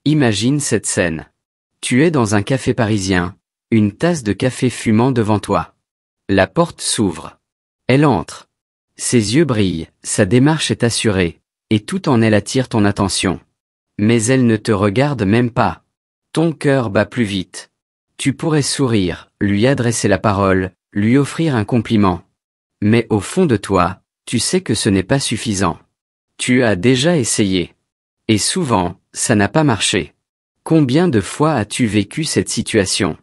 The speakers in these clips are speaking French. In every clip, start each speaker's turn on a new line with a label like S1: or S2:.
S1: Imagine cette scène. Tu es dans un café parisien, une tasse de café fumant devant toi. La porte s'ouvre. Elle entre. Ses yeux brillent, sa démarche est assurée, et tout en elle attire ton attention. Mais elle ne te regarde même pas. Ton cœur bat plus vite. Tu pourrais sourire, lui adresser la parole, lui offrir un compliment. Mais au fond de toi, tu sais que ce n'est pas suffisant. Tu as déjà essayé. Et souvent, ça n'a pas marché. Combien de fois as-tu vécu cette situation?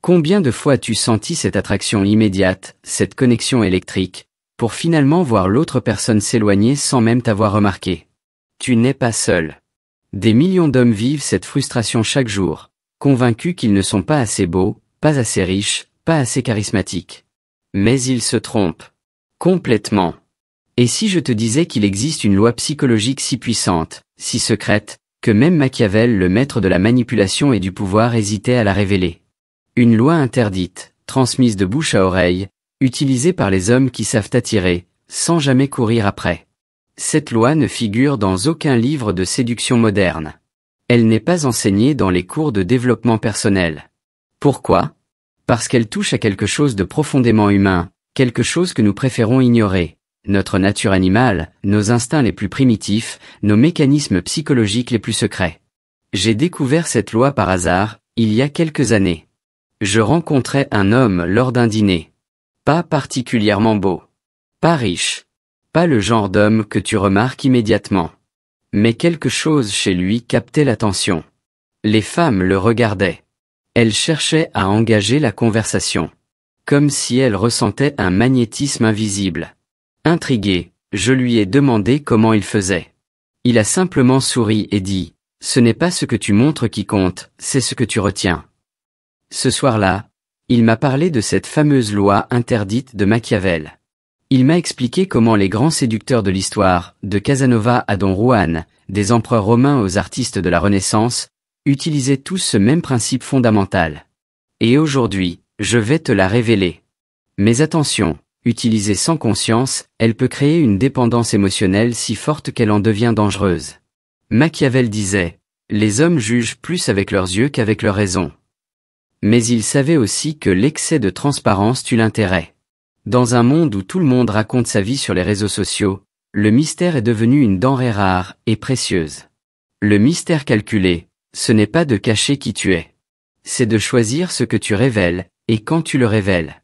S1: Combien de fois as-tu senti cette attraction immédiate, cette connexion électrique, pour finalement voir l'autre personne s'éloigner sans même t'avoir remarqué? Tu n'es pas seul. Des millions d'hommes vivent cette frustration chaque jour, convaincus qu'ils ne sont pas assez beaux, pas assez riches, pas assez charismatiques. Mais ils se trompent. Complètement. Et si je te disais qu'il existe une loi psychologique si puissante, si secrète, que même Machiavel, le maître de la manipulation et du pouvoir, hésitait à la révéler? Une loi interdite, transmise de bouche à oreille, utilisée par les hommes qui savent attirer, sans jamais courir après. Cette loi ne figure dans aucun livre de séduction moderne. Elle n'est pas enseignée dans les cours de développement personnel. Pourquoi? Parce qu'elle touche à quelque chose de profondément humain, quelque chose que nous préférons ignorer. Notre nature animale, nos instincts les plus primitifs, nos mécanismes psychologiques les plus secrets. J'ai découvert cette loi par hasard, il y a quelques années. Je rencontrai un homme lors d'un dîner. Pas particulièrement beau. Pas riche. Pas le genre d'homme que tu remarques immédiatement. Mais quelque chose chez lui captait l'attention. Les femmes le regardaient. Elles cherchaient à engager la conversation. Comme si elles ressentaient un magnétisme invisible. Intrigué, je lui ai demandé comment il faisait. Il a simplement souri et dit, « Ce n'est pas ce que tu montres qui compte, c'est ce que tu retiens. » Ce soir-là, il m'a parlé de cette fameuse loi interdite de Machiavel. Il m'a expliqué comment les grands séducteurs de l'histoire, de Casanova à Don Juan, des empereurs romains aux artistes de la Renaissance, utilisaient tous ce même principe fondamental. Et aujourd'hui, je vais te la révéler. Mais attention, utilisée sans conscience, elle peut créer une dépendance émotionnelle si forte qu'elle en devient dangereuse. Machiavel disait, « Les hommes jugent plus avec leurs yeux qu'avec leur raison. » Mais il savait aussi que l'excès de transparence tue l'intérêt. Dans un monde où tout le monde raconte sa vie sur les réseaux sociaux, le mystère est devenu une denrée rare et précieuse. Le mystère calculé, ce n'est pas de cacher qui tu es. C'est de choisir ce que tu révèles, et quand tu le révèles.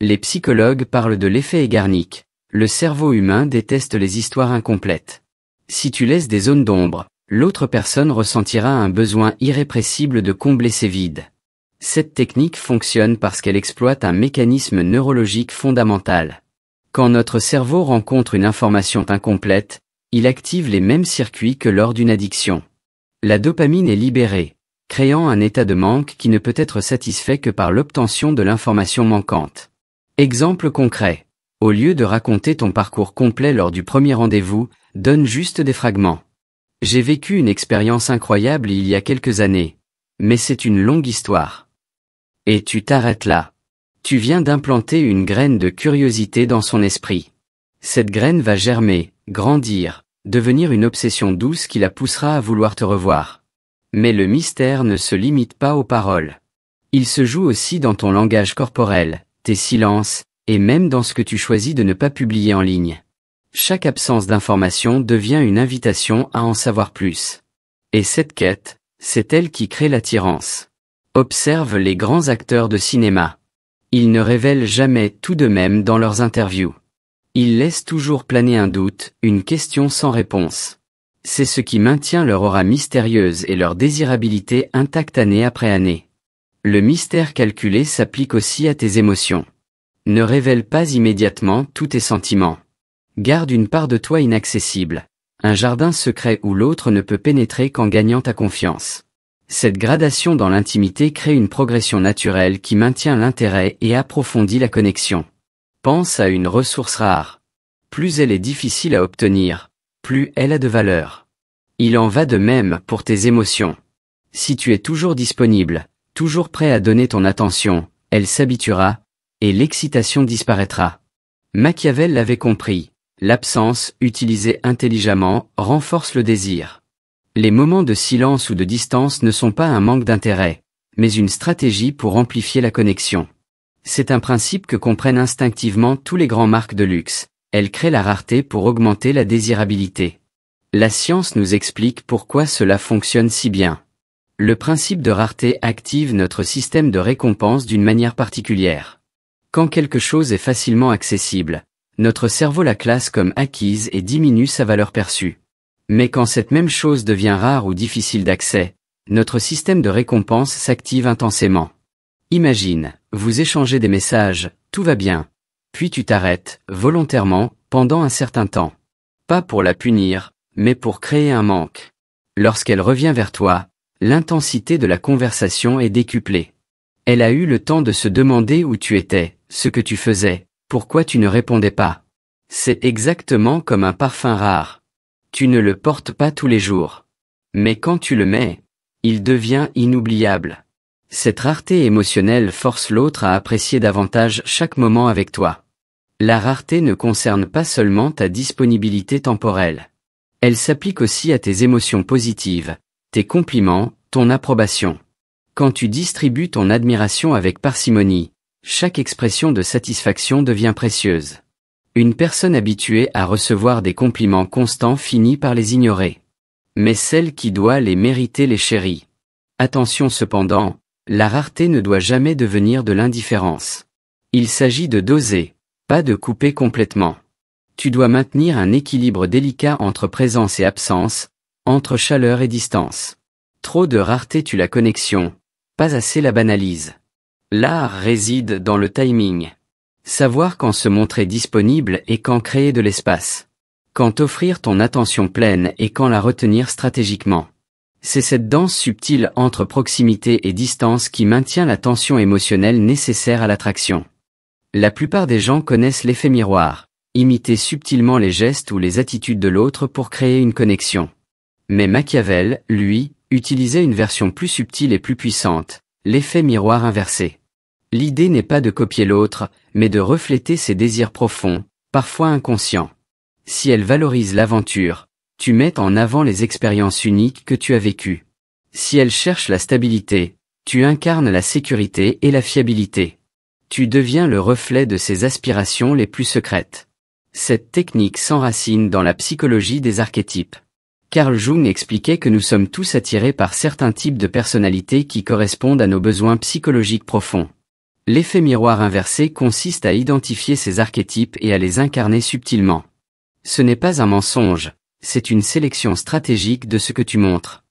S1: Les psychologues parlent de l'effet Eigarnik. Le cerveau humain déteste les histoires incomplètes. Si tu laisses des zones d'ombre, l'autre personne ressentira un besoin irrépressible de combler ces vides. Cette technique fonctionne parce qu'elle exploite un mécanisme neurologique fondamental. Quand notre cerveau rencontre une information incomplète, il active les mêmes circuits que lors d'une addiction. La dopamine est libérée, créant un état de manque qui ne peut être satisfait que par l'obtention de l'information manquante. Exemple concret. Au lieu de raconter ton parcours complet lors du premier rendez-vous, donne juste des fragments. J'ai vécu une expérience incroyable il y a quelques années. Mais c'est une longue histoire. Et tu t'arrêtes là. Tu viens d'implanter une graine de curiosité dans son esprit. Cette graine va germer, grandir, devenir une obsession douce qui la poussera à vouloir te revoir. Mais le mystère ne se limite pas aux paroles. Il se joue aussi dans ton langage corporel, tes silences, et même dans ce que tu choisis de ne pas publier en ligne. Chaque absence d'information devient une invitation à en savoir plus. Et cette quête, c'est elle qui crée l'attirance. Observe les grands acteurs de cinéma. Ils ne révèlent jamais tout d'eux-mêmes dans leurs interviews. Ils laissent toujours planer un doute, une question sans réponse. C'est ce qui maintient leur aura mystérieuse et leur désirabilité intacte année après année. Le mystère calculé s'applique aussi à tes émotions. Ne révèle pas immédiatement tous tes sentiments. Garde une part de toi inaccessible, un jardin secret où l'autre ne peut pénétrer qu'en gagnant ta confiance. Cette gradation dans l'intimité crée une progression naturelle qui maintient l'intérêt et approfondit la connexion. Pense à une ressource rare. Plus elle est difficile à obtenir, plus elle a de valeur. Il en va de même pour tes émotions. Si tu es toujours disponible, toujours prêt à donner ton attention, elle s'habituera, et l'excitation disparaîtra. Machiavel l'avait compris, l'absence, utilisée intelligemment, renforce le désir. Les moments de silence ou de distance ne sont pas un manque d'intérêt, mais une stratégie pour amplifier la connexion. C'est un principe que comprennent instinctivement tous les grands marques de luxe. Elles créent la rareté pour augmenter la désirabilité. La science nous explique pourquoi cela fonctionne si bien. Le principe de rareté active notre système de récompense d'une manière particulière. Quand quelque chose est facilement accessible, notre cerveau la classe comme acquise et diminue sa valeur perçue. Mais quand cette même chose devient rare ou difficile d'accès, notre système de récompense s'active intensément. Imagine, vous échangez des messages, tout va bien. Puis tu t'arrêtes, volontairement, pendant un certain temps. Pas pour la punir, mais pour créer un manque. Lorsqu'elle revient vers toi, l'intensité de la conversation est décuplée. Elle a eu le temps de se demander où tu étais, ce que tu faisais, pourquoi tu ne répondais pas. C'est exactement comme un parfum rare. Tu ne le portes pas tous les jours. Mais quand tu le mets, il devient inoubliable. Cette rareté émotionnelle force l'autre à apprécier davantage chaque moment avec toi. La rareté ne concerne pas seulement ta disponibilité temporelle. Elle s'applique aussi à tes émotions positives, tes compliments, ton approbation. Quand tu distribues ton admiration avec parcimonie, chaque expression de satisfaction devient précieuse. Une personne habituée à recevoir des compliments constants finit par les ignorer. Mais celle qui doit les mériter les chérit. Attention cependant, la rareté ne doit jamais devenir de l'indifférence. Il s'agit de doser, pas de couper complètement. Tu dois maintenir un équilibre délicat entre présence et absence, entre chaleur et distance. Trop de rareté tue la connexion, pas assez la banalise. L'art réside dans le timing. Savoir quand se montrer disponible et quand créer de l'espace. Quand offrir ton attention pleine et quand la retenir stratégiquement. C'est cette danse subtile entre proximité et distance qui maintient la tension émotionnelle nécessaire à l'attraction. La plupart des gens connaissent l'effet miroir, imiter subtilement les gestes ou les attitudes de l'autre pour créer une connexion. Mais Machiavel, lui, utilisait une version plus subtile et plus puissante, l'effet miroir inversé. L'idée n'est pas de copier l'autre, mais de refléter ses désirs profonds, parfois inconscients. Si elle valorise l'aventure, tu mets en avant les expériences uniques que tu as vécues. Si elle cherche la stabilité, tu incarnes la sécurité et la fiabilité. Tu deviens le reflet de ses aspirations les plus secrètes. Cette technique s'enracine dans la psychologie des archétypes. Carl Jung expliquait que nous sommes tous attirés par certains types de personnalités qui correspondent à nos besoins psychologiques profonds. L'effet miroir inversé consiste à identifier ces archétypes et à les incarner subtilement. Ce n'est pas un mensonge, c'est une sélection stratégique de ce que tu montres.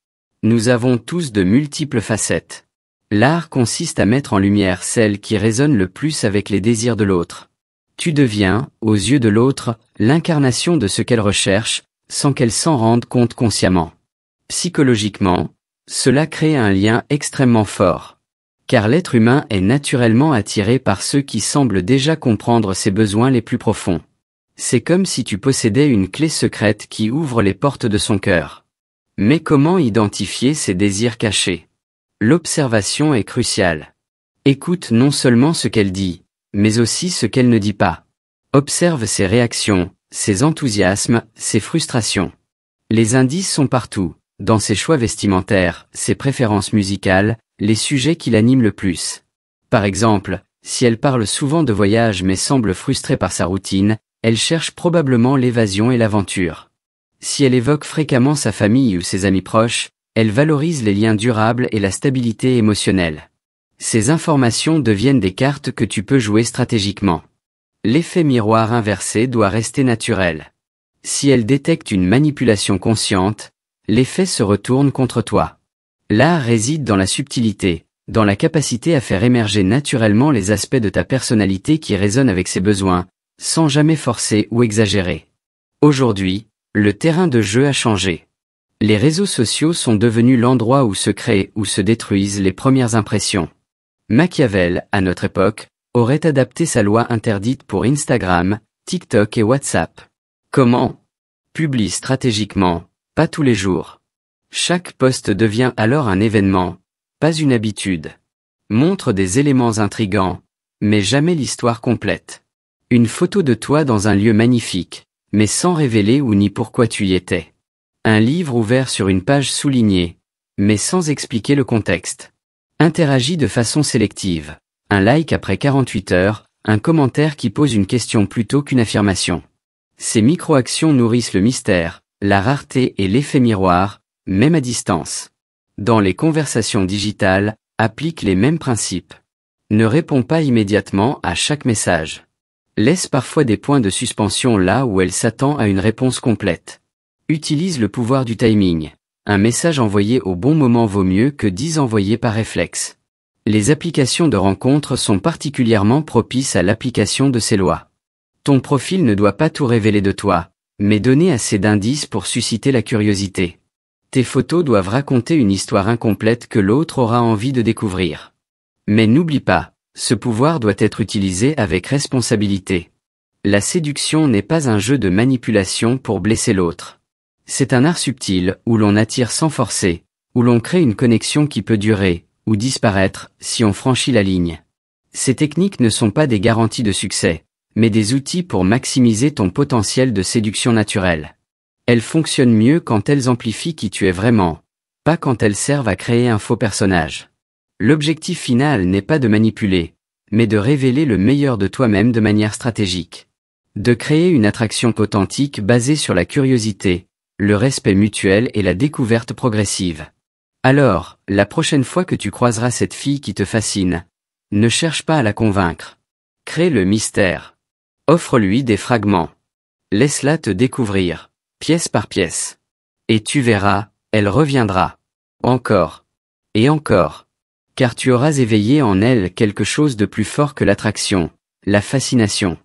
S1: Nous avons tous de multiples facettes. L'art consiste à mettre en lumière celle qui résonne le plus avec les désirs de l'autre. Tu deviens, aux yeux de l'autre, l'incarnation de ce qu'elle recherche, sans qu'elle s'en rende compte consciemment. Psychologiquement, cela crée un lien extrêmement fort. Car l'être humain est naturellement attiré par ceux qui semblent déjà comprendre ses besoins les plus profonds. C'est comme si tu possédais une clé secrète qui ouvre les portes de son cœur. Mais comment identifier ces désirs cachés? L'observation est cruciale. Écoute non seulement ce qu'elle dit, mais aussi ce qu'elle ne dit pas. Observe ses réactions, ses enthousiasmes, ses frustrations. Les indices sont partout, dans ses choix vestimentaires, ses préférences musicales, les sujets qui l'animent le plus. Par exemple, si elle parle souvent de voyage mais semble frustrée par sa routine, elle cherche probablement l'évasion et l'aventure. Si elle évoque fréquemment sa famille ou ses amis proches, elle valorise les liens durables et la stabilité émotionnelle. Ces informations deviennent des cartes que tu peux jouer stratégiquement. L'effet miroir inversé doit rester naturel. Si elle détecte une manipulation consciente, l'effet se retourne contre toi. L'art réside dans la subtilité, dans la capacité à faire émerger naturellement les aspects de ta personnalité qui résonnent avec ses besoins, sans jamais forcer ou exagérer. Aujourd'hui, le terrain de jeu a changé. Les réseaux sociaux sont devenus l'endroit où se créent ou se détruisent les premières impressions. Machiavel, à notre époque, aurait adapté sa loi interdite pour Instagram, TikTok et WhatsApp. Comment? Publie stratégiquement, pas tous les jours. Chaque post devient alors un événement, pas une habitude. Montre des éléments intrigants, mais jamais l'histoire complète. Une photo de toi dans un lieu magnifique, mais sans révéler où ni pourquoi tu y étais. Un livre ouvert sur une page soulignée, mais sans expliquer le contexte. Interagis de façon sélective. Un like après 48 heures, un commentaire qui pose une question plutôt qu'une affirmation. Ces micro-actions nourrissent le mystère, la rareté et l'effet miroir, même à distance. Dans les conversations digitales, applique les mêmes principes. Ne réponds pas immédiatement à chaque message. Laisse parfois des points de suspension là où elle s'attend à une réponse complète. Utilise le pouvoir du timing. Un message envoyé au bon moment vaut mieux que 10 envoyés par réflexe. Les applications de rencontres sont particulièrement propices à l'application de ces lois. Ton profil ne doit pas tout révéler de toi, mais donner assez d'indices pour susciter la curiosité. Tes photos doivent raconter une histoire incomplète que l'autre aura envie de découvrir. Mais n'oublie pas, ce pouvoir doit être utilisé avec responsabilité. La séduction n'est pas un jeu de manipulation pour blesser l'autre. C'est un art subtil où l'on attire sans forcer, où l'on crée une connexion qui peut durer, ou disparaître, si on franchit la ligne. Ces techniques ne sont pas des garanties de succès, mais des outils pour maximiser ton potentiel de séduction naturelle. Elles fonctionnent mieux quand elles amplifient qui tu es vraiment, pas quand elles servent à créer un faux personnage. L'objectif final n'est pas de manipuler, mais de révéler le meilleur de toi-même de manière stratégique. De créer une attraction authentique basée sur la curiosité, le respect mutuel et la découverte progressive. Alors, la prochaine fois que tu croiseras cette fille qui te fascine, ne cherche pas à la convaincre. Crée le mystère. Offre-lui des fragments. Laisse-la te découvrir, pièce par pièce. Et tu verras, elle reviendra. Encore. Et encore. Car tu auras éveillé en elle quelque chose de plus fort que l'attraction, la fascination.